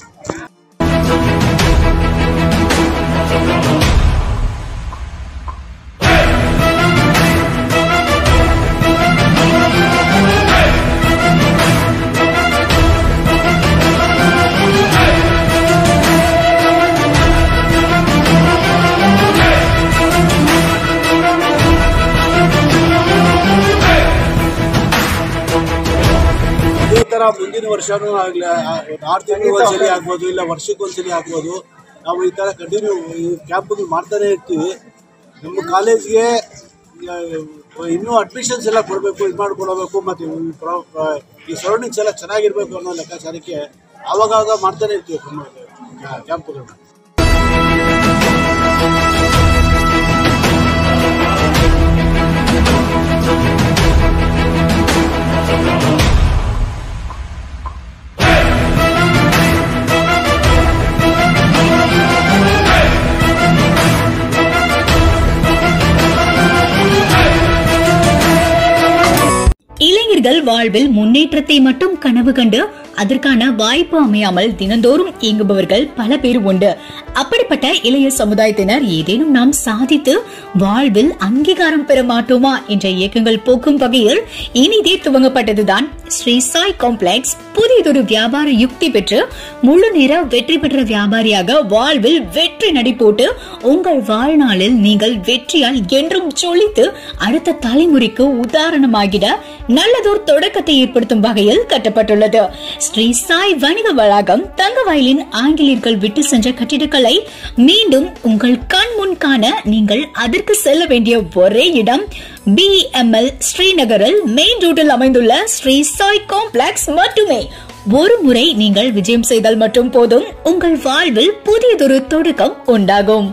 ಮುಂದಿನ ವರ್ಷನೂ ಆಗಲಿ 6 ತಿಂಗಳು ಒಂದ್ಸಲಿ ಆಗ್ಬೋದು, ಇಲ್ಲ ವರ್ಷಕ್ಕೊಂದ್ಸಲಿ ಆಗ್ಬೋದು, ನಾವು ಈ ಥರ ಕಂಟಿನ್ಯೂ ಈ ಕ್ಯಾಂಪ್ಗಳು ಮಾಡ್ತಾನೆ ಇರ್ತೀವಿ. ನಮ್ಮ ಕಾಲೇಜ್ಗೆ ಇನ್ನೂ ಅಡ್ಮಿಷನ್ಸ್ ಎಲ್ಲ ಕೊಡಬೇಕು, ಇದು ಮಾಡ್ಕೊಡಬೇಕು, ಮತ್ತು ಈ ಸರೌಂಡಿಂಗ್ಸ್ ಎಲ್ಲ ಚೆನ್ನಾಗಿರ್ಬೇಕು ಅನ್ನೋ ಲೆಕ್ಕಾಚಾರಕ್ಕೆ ಆವಾಗ ಮಾಡ್ತಾನೆ ಇರ್ತೀವಿ ಕ್ಯಾಂಪ್ಗಳು. இளைஞர்கள் வாழ்வில் முன்னேற்றத்தை மட்டும் கனவு கண்டு அதற்கான வாய்ப்பு அமையாமல் தினந்தோறும் இயங்குபவர்கள் பல பேர் உண்டு. அப்படிப்பட்ட இளைய சமுதாயத்தினர் ஏதேனும் நாம் சாதித்து வாழ்வில் அங்கீகாரம் பெற மாட்டோமா என்ற இயக்கங்கள் போக்கும் வகையில் இனிதே துவங்கப்பட்டதுதான் ஸ்ரீ சாய் காம்ப்ளெக்ஸ். புதியதொரு வியாபார யுக்தி பெற்று முழு நேர வெற்றி பெற்ற வியாபாரியாக வாழ்வில் வெற்றி நடை போட்டு உங்கள் வாழ்நாளில் நீங்கள் வெற்றியால் என்றும் சொலித்து அடுத்த தலைமுறைக்கு உதாரணமாகிட நல்லதோர் தொடக்கத்தை ஏற்படுத்தும் வகையில் கட்டப்பட்டுள்ளது. ஸ்ரீ சாய் வணிக வளாகம் தங்கவயலின் ஆங்கிலேயர்கள் விட்டு சென்ற கட்டிடக்கலை மீண்டும் உங்கள் கண் முன் காண நீங்கள் அதற்கு செல்ல வேண்டிய ஒரே இடம் BML ஸ்ரீநகரில் மெயின் ரோட்டில் அமைந்துள்ள ஸ்ரீ சாய் காம்ப்ளெக்ஸ் மட்டுமே. ஒரு முறை நீங்கள் விஜயம் செய்தால் மட்டும் போதும், உங்கள் வாழ்வில் புதியதொரு தொடக்கம் உண்டாகும்.